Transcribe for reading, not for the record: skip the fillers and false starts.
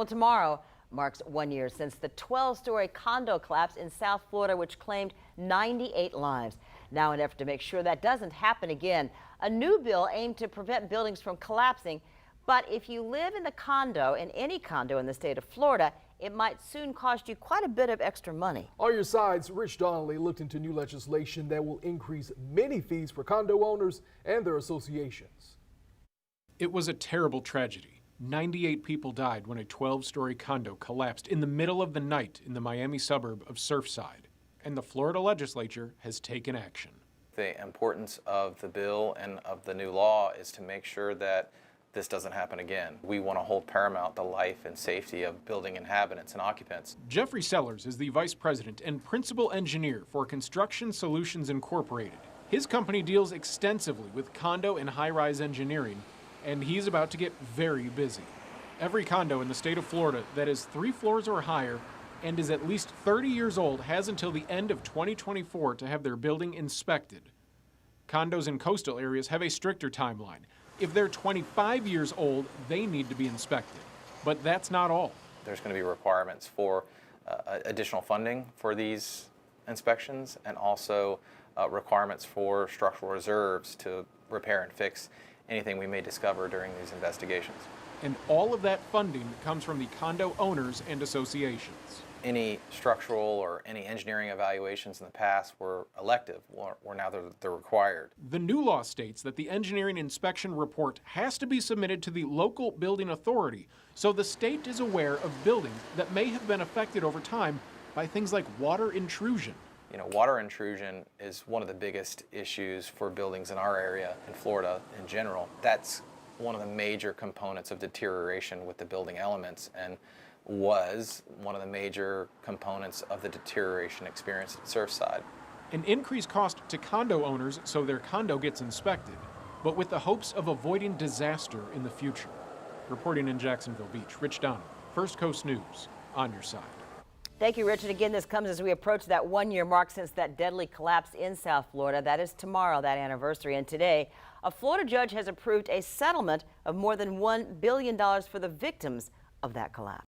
Well, tomorrow marks 1 year since the 12-story condo collapse in South Florida, which claimed 98 lives. Now, in an effort to make sure that doesn't happen again, a new bill aimed to prevent buildings from collapsing. But if you live in any condo in the state of Florida, it might soon cost you quite a bit of extra money. On your sides, Rich Donnelly looked into new legislation that will increase many fees for condo owners and their associations. It was a terrible tragedy. 98 people died when a 12-story condo collapsed in the middle of the night in the Miami suburb of Surfside, and the Florida legislature has taken action. The importance of the bill and of the new law is to make sure that this doesn't happen again. We want to hold paramount the life and safety of building inhabitants and occupants. Jeffrey Sellers is the vice president and principal engineer for Construction Solutions Incorporated. His company deals extensively with condo and high-rise engineering, and he's about to get very busy. Every condo in the state of Florida that is 3 floors or higher and is at least 30 years old has until the end of 2024 to have their building inspected. Condos in coastal areas have a stricter timeline. If they're 25 years old, they need to be inspected. But that's not all. There's going to be requirements for additional funding for these inspections, and also requirements for structural reserves to repair and fix anything we may discover during these investigations. And all of that funding comes from the condo owners and associations. Any structural or any engineering evaluations in the past were elective, or now they're required. The new law states that the engineering inspection report has to be submitted to the local building authority, so the state is aware of buildings that may have been affected over time by things like water intrusion. You know, water intrusion is one of the biggest issues for buildings in our area, in Florida in general. That's one of the major components of deterioration with the building elements, and was one of the major components of the deterioration experienced at Surfside. An increased cost to condo owners so their condo gets inspected, but with the hopes of avoiding disaster in the future. Reporting in Jacksonville Beach, Rich Donnelly, First Coast News, on your side. Thank you, Rich. And again, this comes as we approach that 1 year mark since that deadly collapse in South Florida. That is tomorrow, that anniversary. And today, a Florida judge has approved a settlement of more than $1 billion for the victims of that collapse.